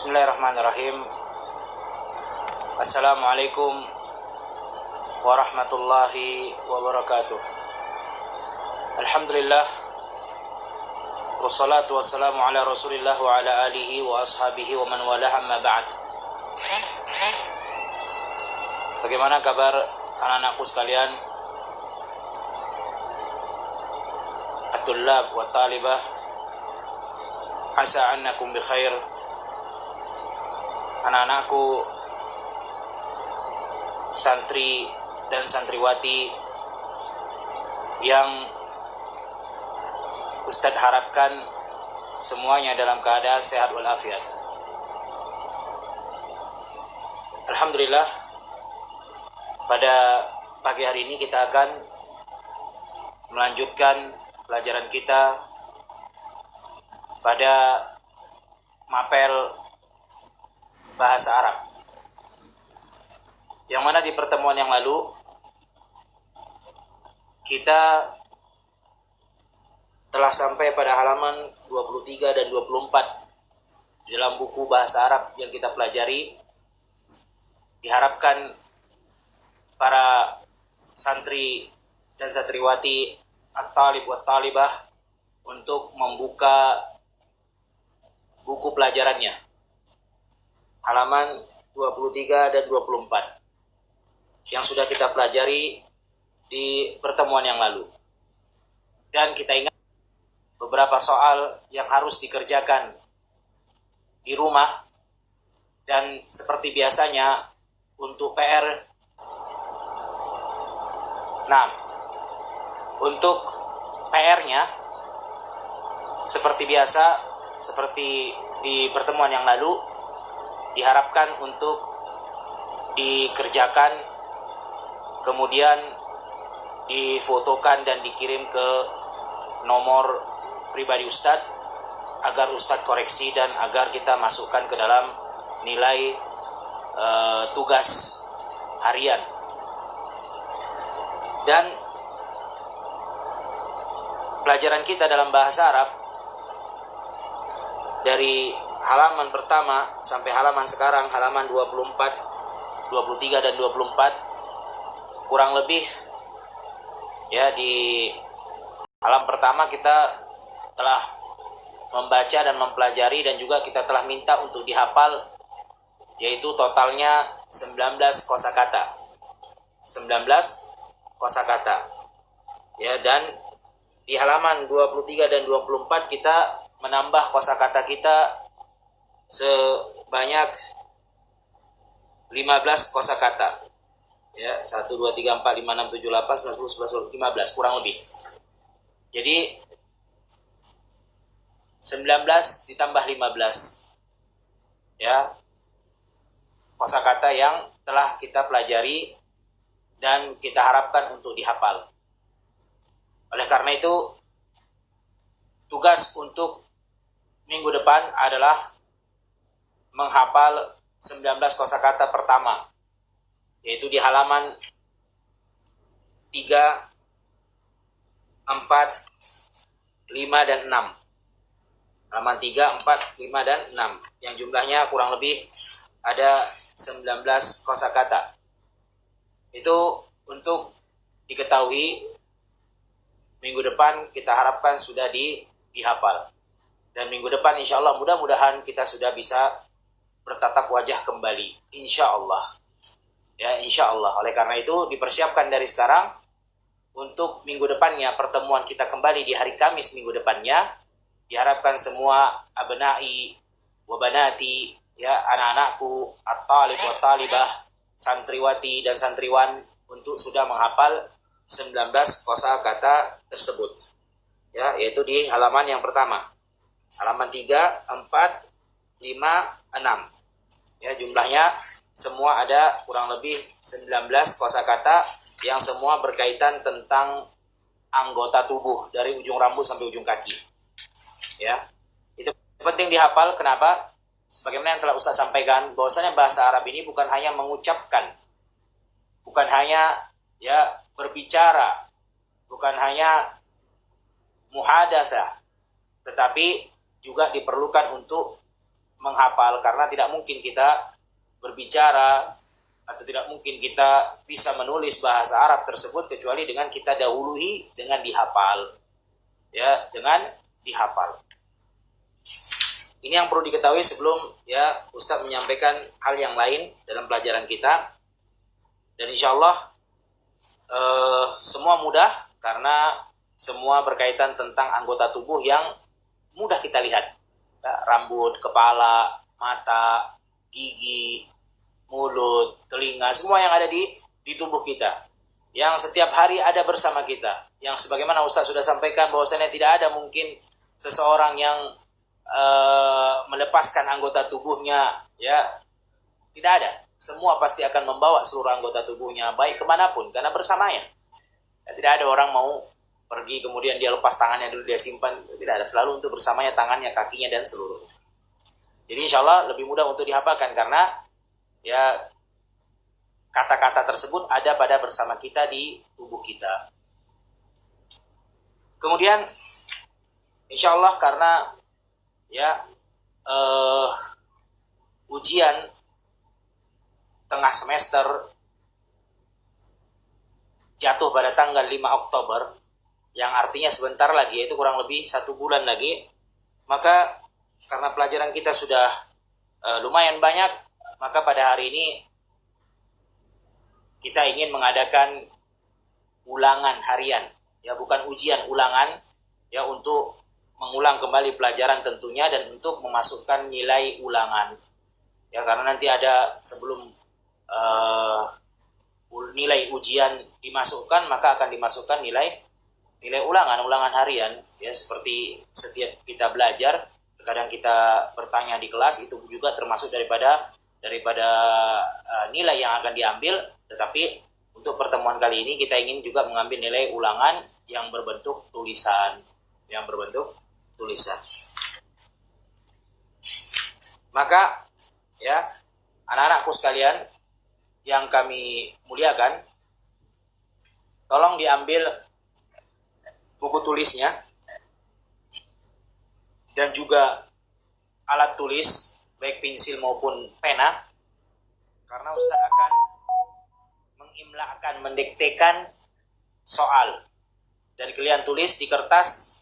Bismillahirrahmanirrahim. Assalamualaikum warahmatullahi wabarakatuh. Alhamdulillah, wassalatu wassalamu ala rasulillah wa ala alihi wa ashabihi wa man walah, amma ba'd. Bagaimana kabar anak-anakku sekalian, at-tullab wa talibah? Asa annakum bi khair. Anak-anakku, santri dan santriwati yang Ustadz harapkan semuanya dalam keadaan sehat walafiat. Alhamdulillah, pada pagi hari ini kita akan melanjutkan pelajaran kita pada mapel bahasa Arab, yang mana di pertemuan yang lalu kita telah sampai pada halaman 23 dan 24 di dalam buku bahasa Arab yang kita pelajari. Diharapkan para santri dan santriwati at-talib wa talibah untuk membuka buku pelajarannya, halaman 23 dan 24 yang sudah kita pelajari di pertemuan yang lalu. Dan kita ingat beberapa soal yang harus dikerjakan di rumah, dan seperti biasanya untuk PR. Nah, untuk PR-nya seperti biasa, seperti di pertemuan yang lalu, diharapkan untuk dikerjakan, kemudian difotokan dan dikirim ke nomor pribadi Ustadz agar Ustadz koreksi dan agar kita masukkan ke dalam nilai tugas harian. Dan pelajaran kita dalam bahasa Arab dari halaman pertama sampai halaman sekarang, halaman 24, 23 dan 24, kurang lebih ya, di halaman pertama kita telah membaca dan mempelajari, dan juga kita telah minta untuk dihafal, yaitu totalnya 19 kosakata. 19 kosakata. Ya, dan di halaman 23 dan 24 kita menambah kosakata kita sebanyak 15 kosakata. Ya, 1 2 3 4 5 6 7 8 9 10 11 15 kurang lebih. Jadi 19 ditambah 15. Ya. Kosakata yang telah kita pelajari dan kita harapkan untuk dihafal. Oleh karena itu, tugas untuk minggu depan adalah menghafal 19 kosakata pertama, yaitu di halaman 3, 4, 5, dan 6. Halaman 3, 4, 5, dan 6, yang jumlahnya kurang lebih ada 19 kosakata. Itu untuk diketahui, minggu depan kita harapkan sudah dihafal. Dan minggu depan insya Allah mudah-mudahan kita sudah bisa bertatap wajah kembali, insya Allah. Ya, insya Allah. Oleh karena itu dipersiapkan dari sekarang untuk minggu depannya, pertemuan kita kembali di hari Kamis minggu depannya. Diharapkan semua abna'i wa banati, ya, anak-anakku at-talib wa talibah, santriwati dan santriwan, untuk sudah menghafal 19 kosakata tersebut. Ya, yaitu di halaman yang pertama. Halaman 3, 4, 5, 6. Ya, jumlahnya semua ada kurang lebih 19 kosakata yang semua berkaitan tentang anggota tubuh dari ujung rambut sampai ujung kaki. Ya, itu penting dihafal. Kenapa? Sebagaimana yang telah Ustaz sampaikan, bahwasanya bahasa Arab ini bukan hanya mengucapkan, bukan hanya ya berbicara, bukan hanya muhadatsah, tetapi juga diperlukan untuk menghafal, karena tidak mungkin kita berbicara atau tidak mungkin kita bisa menulis bahasa Arab tersebut kecuali dengan kita dahului dengan dihafal, ya, dengan dihafal. Ini yang perlu diketahui sebelum ya Ustadz menyampaikan hal yang lain dalam pelajaran kita. Dan insya Allah semua mudah, karena semua berkaitan tentang anggota tubuh yang mudah kita lihat, ya, rambut, kepala, mata, gigi, mulut, telinga, semua yang ada di tubuh kita, yang setiap hari ada bersama kita, yang sebagaimana Ustaz sudah sampaikan bahwasanya tidak ada mungkin seseorang yang melepaskan anggota tubuhnya, ya, tidak ada. Semua pasti akan membawa seluruh anggota tubuhnya baik kemanapun, karena bersamanya, ya, tidak ada orang mau pergi kemudian dia lepas tangannya dulu dia simpan, tidak ada, selalu untuk bersamanya tangannya, kakinya, dan seluruhnya. Jadi insya Allah lebih mudah untuk dihafalkan, karena ya kata-kata tersebut ada pada bersama kita di tubuh kita. Kemudian insya Allah karena ya ujian tengah semester jatuh pada tanggal 5 Oktober, yang artinya sebentar lagi, yaitu kurang lebih 1 bulan lagi, maka karena pelajaran kita sudah lumayan banyak, maka pada hari ini kita ingin mengadakan ulangan harian, ya, bukan ujian, ulangan, ya, untuk mengulang kembali pelajaran tentunya, dan untuk memasukkan nilai ulangan, ya, karena nanti ada sebelum nilai ujian dimasukkan, maka akan dimasukkan nilai ulangan harian, ya, seperti setiap kita belajar, kadang kita bertanya di kelas, itu juga termasuk daripada nilai yang akan diambil. Tetapi untuk pertemuan kali ini kita ingin juga mengambil nilai ulangan yang berbentuk tulisan, Maka ya anak-anakku sekalian yang kami muliakan, tolong diambil buku tulisnya dan juga alat tulis baik pensil maupun pena, karena Ustaz akan mengimlakan, mendiktekan soal, dan kalian tulis di kertas,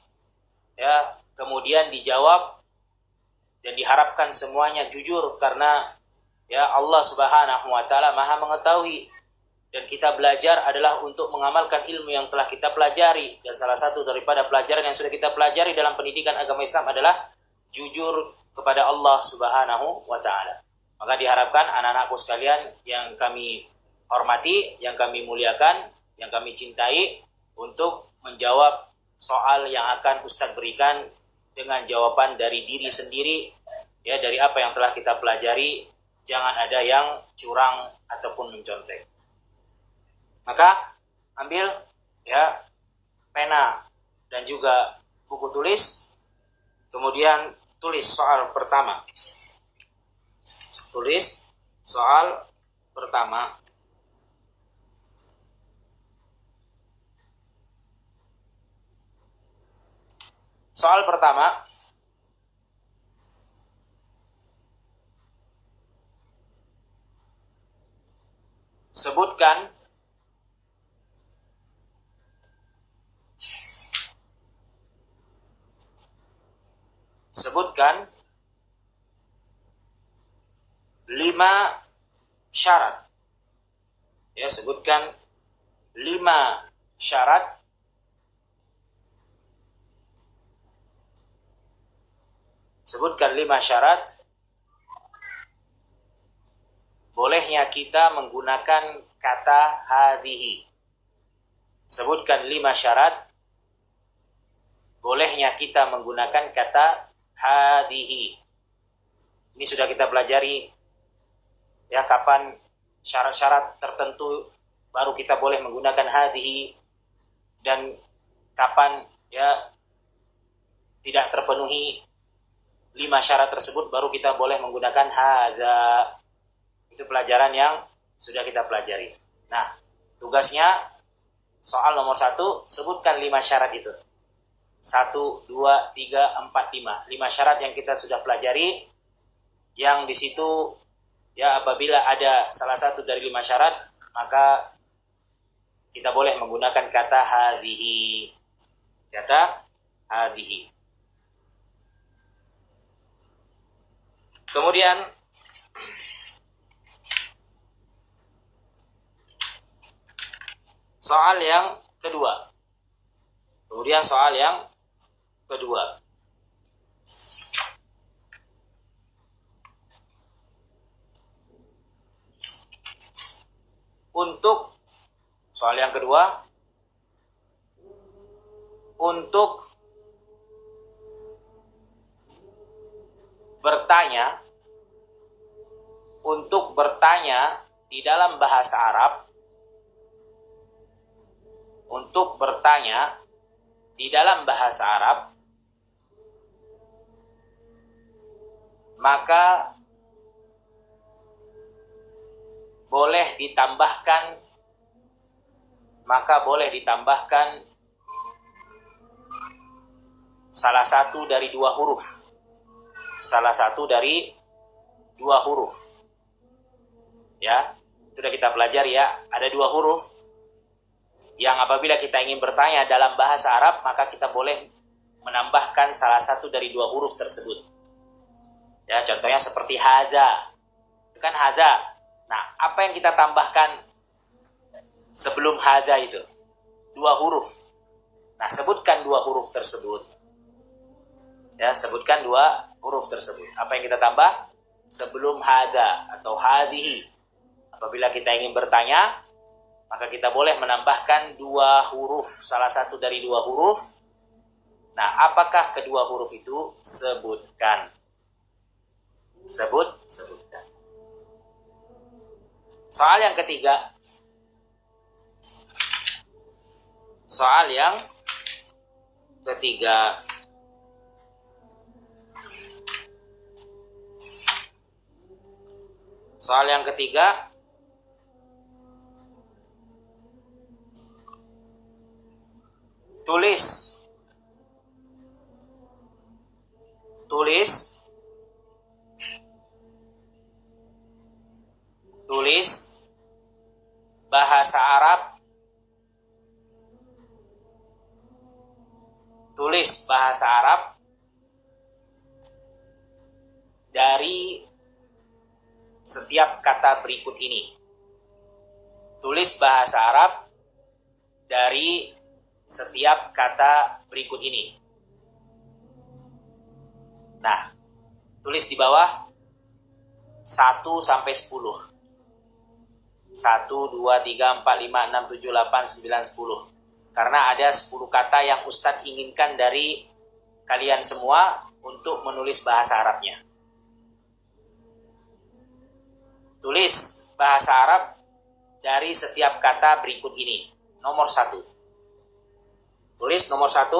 ya, kemudian dijawab, dan diharapkan semuanya jujur, karena ya Allah Subhanahu wa taala Maha mengetahui, dan kita belajar adalah untuk mengamalkan ilmu yang telah kita pelajari, dan salah satu daripada pelajaran yang sudah kita pelajari dalam pendidikan agama Islam adalah jujur kepada Allah Subhanahu wa taala. Maka diharapkan anak-anakku sekalian yang kami hormati, yang kami muliakan, yang kami cintai, untuk menjawab soal yang akan Ustadz berikan dengan jawaban dari diri sendiri, ya, dari apa yang telah kita pelajari. Jangan ada yang curang ataupun mencontek. Maka ambil ya pena dan juga buku tulis, kemudian tulis soal pertama. Tulis soal pertama. Soal pertama, sebutkan sebutkan 5 syarat. Ya, sebutkan 5 syarat bolehnya kita menggunakan kata hadhihi. Sebutkan 5 syarat bolehnya kita menggunakan kata hadhihi. Ini sudah kita pelajari, ya, kapan syarat-syarat tertentu baru kita boleh menggunakan hadhihi, dan kapan ya tidak terpenuhi 5 syarat tersebut baru kita boleh menggunakan hadza. Itu pelajaran yang sudah kita pelajari. Nah, tugasnya soal nomor 1, sebutkan 5 syarat itu. 1, 2, 3, 4, 5. 5 syarat yang kita sudah pelajari, yang di situ ya apabila ada salah satu dari 5 syarat, maka kita boleh menggunakan kata hadhihi. Kata hadhihi. Kemudian soal yang kedua. Untuk soal yang kedua, untuk bertanya di dalam bahasa Arab, maka boleh ditambahkan salah satu dari dua huruf. Ya, sudah kita pelajari ya, ada 2 huruf yang apabila kita ingin bertanya dalam bahasa Arab, maka kita boleh menambahkan salah satu dari 2 huruf tersebut. Ya, contohnya seperti hadza. Itu kan hadza. Nah, apa yang kita tambahkan sebelum hadza itu? 2 huruf. Nah, sebutkan 2 huruf tersebut. Ya, sebutkan 2 huruf tersebut. Apa yang kita tambah sebelum hadza atau hadhihi? Apabila kita ingin bertanya, maka kita boleh menambahkan 2 huruf, salah satu dari 2 huruf. Nah, apakah kedua huruf itu? Sebutkan. Sebutkan. Soal yang ketiga. Soal yang ketiga, tulis bahasa Arab, dari setiap kata berikut ini. Tulis bahasa Arab dari setiap kata berikut ini. Nah, tulis di bawah 1 sampai 10. 1, 2, 3, 4, 5, 6, 7, 8, 9, 10. Karena ada 10 kata yang Ustadz inginkan dari kalian semua untuk menulis bahasa Arabnya. Tulis bahasa Arab dari setiap kata berikut ini. Nomor 1. Tulis nomor 1.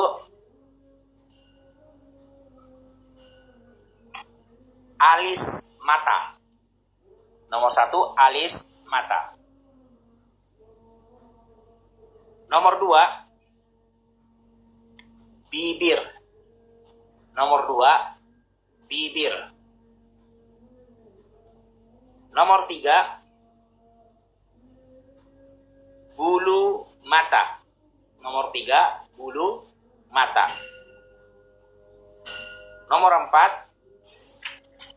Alis mata. Nomor 1, alis mata. Nomor 2, bibir. Nomor 2, bibir. Nomor 3, bulu mata. Nomor 3, bulu mata. Nomor 4,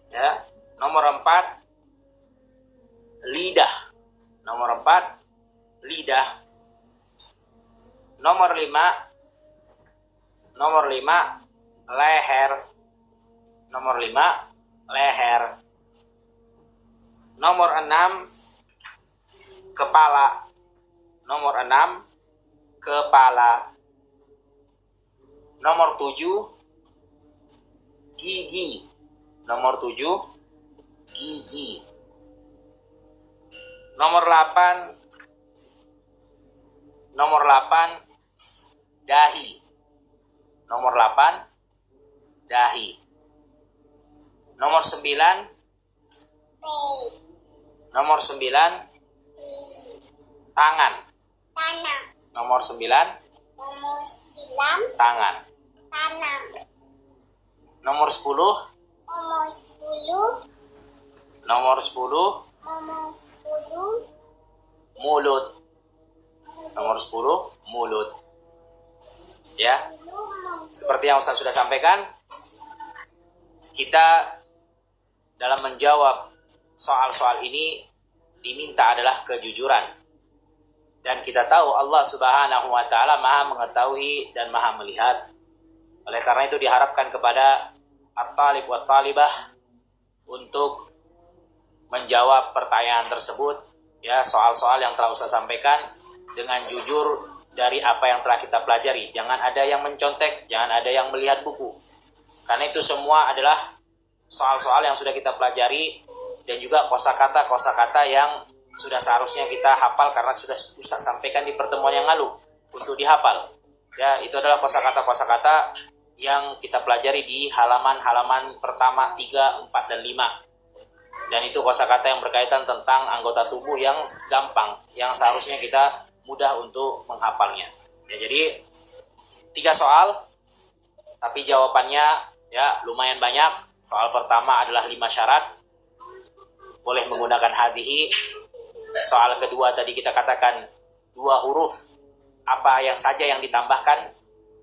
ya. Nomor 4, lidah. Nomor 4, lidah. Nomor 5, leher. Nomor 5, leher. Nomor 6, kepala. Nomor 6, kepala. Nomor 7, gigi. Nomor 7, gigi. Nomor 8, dahi. Nomor 8, dahi. Nomor 9, tangan. Nomor 9, tangan. Nomor 10, Nomor 10 mulut. Nomor 10 mulut. Ya. Seperti yang Ustaz sudah sampaikan, kita dalam menjawab soal-soal ini diminta adalah kejujuran. Dan kita tahu Allah Subhanahu wa taala Maha mengetahui dan Maha melihat. Oleh karena itu diharapkan kepada at-talib wa talibah untuk menjawab pertanyaan tersebut, ya, soal-soal yang telah Ustaz sampaikan dengan jujur dari apa yang telah kita pelajari. Jangan ada yang mencontek, jangan ada yang melihat buku. Karena itu semua adalah soal-soal yang sudah kita pelajari dan juga kosakata yang sudah seharusnya kita hafal karena sudah Ustaz sampaikan di pertemuan yang lalu untuk dihafal. Ya, itu adalah kosakata yang kita pelajari di halaman-halaman pertama 3, 4, dan 5. Dan itu kosakata yang berkaitan tentang anggota tubuh yang gampang, yang seharusnya kita mudah untuk menghafalnya. Ya, jadi 3 soal, tapi jawabannya ya lumayan banyak. Soal pertama adalah 5 syarat, boleh menggunakan hadhihi. Soal kedua tadi kita katakan 2 huruf apa yang saja yang ditambahkan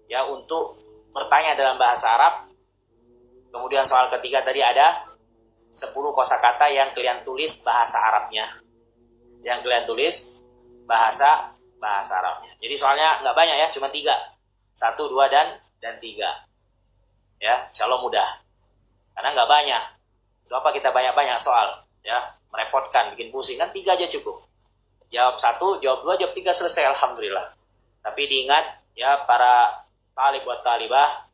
ya untuk bertanya dalam bahasa Arab. Kemudian soal ketiga tadi ada 10 kosakata yang kalian tulis bahasa Arabnya. Yang kalian tulis bahasa Arabnya. Jadi soalnya nggak banyak ya, cuma 3. 1, 2, dan 3. Ya, insya Allah mudah. Karena nggak banyak. Itu apa kita banyak-banyak soal, ya, merepotkan, bikin pusing, kan 3 aja cukup. Jawab 1, jawab 2, jawab 3, selesai, alhamdulillah. Tapi diingat ya para talib wa talibah,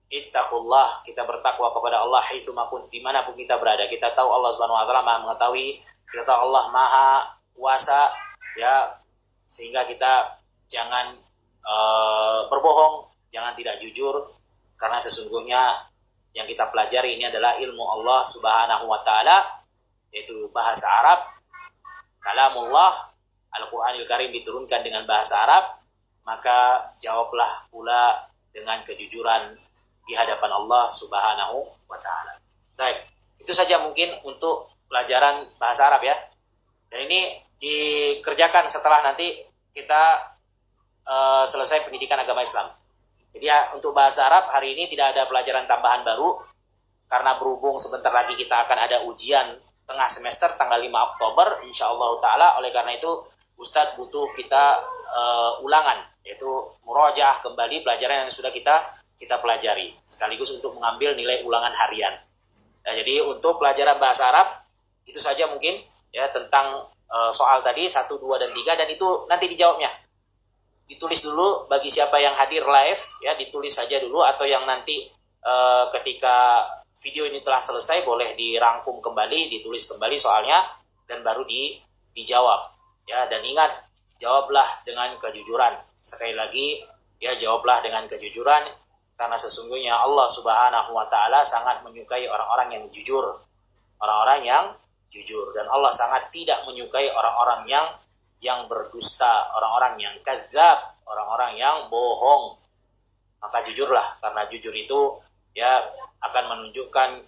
ittaqullah, kita bertakwa kepada Allah haitsumakun, dimanapun kita berada. Kita tahu Allah Subhanahu wa taala Maha mengetahui, kita tahu Allah Maha kuasa, ya, sehingga kita jangan berbohong, jangan tidak jujur, karena sesungguhnya yang kita pelajari ini adalah ilmu Allah Subhanahu wa taala, yaitu bahasa Arab, kalamullah, Al-Qur'anil Karim diturunkan dengan bahasa Arab. Maka jawablah pula dengan kejujuran di hadapan Allah Subhanahu wa taala. Baik, itu saja mungkin untuk pelajaran bahasa Arab ya. Dan ini dikerjakan setelah nanti kita selesai pendidikan agama Islam. Jadi ya, untuk bahasa Arab hari ini tidak ada pelajaran tambahan baru karena berhubung sebentar lagi kita akan ada ujian tengah semester tanggal 5 Oktober insyaallah taala. Oleh karena itu Ustadz butuh kita ulangan, yaitu murojaah kembali pelajaran yang sudah kita pelajari, sekaligus untuk mengambil nilai ulangan harian. Nah, jadi untuk pelajaran bahasa Arab itu saja mungkin ya tentang soal tadi 1, 2, dan 3, dan itu nanti dijawabnya. Ditulis dulu bagi siapa yang hadir live ya, ditulis saja dulu, atau yang nanti ketika video ini telah selesai boleh dirangkum kembali, ditulis kembali soalnya dan baru dijawab. Ya, dan ingat, jawablah dengan kejujuran. Sekali lagi, ya, jawablah dengan kejujuran, karena sesungguhnya Allah Subhanahu wa taala sangat menyukai orang-orang yang jujur. Orang-orang yang jujur, dan Allah sangat tidak menyukai orang-orang yang berdusta, orang-orang yang kadzab, orang-orang yang bohong. Maka jujurlah, karena jujur itu ya akan menunjukkan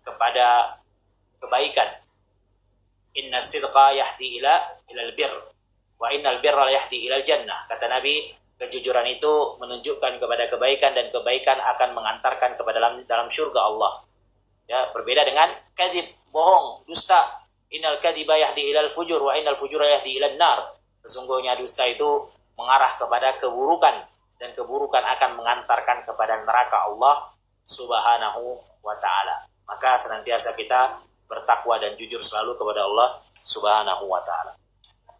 kepada kebaikan. Inna sidqa yahdi ilal bir wa innal birra yahdi ilal jannah. Kata Nabi, kejujuran itu menunjukkan kepada kebaikan, dan kebaikan akan mengantarkan kepada dalam surga Allah. Ya, berbeda dengan kadzib, bohong, dusta. Innal kadziba yahdi ilal fujur wa innal fujura yahdi ilal nar. Sesungguhnya dusta itu mengarah kepada keburukan, dan keburukan akan mengantarkan kepada neraka Allah Subhanahu wa taala. Maka senantiasa kita bertakwa dan jujur selalu kepada Allah Subhanahu wa taala.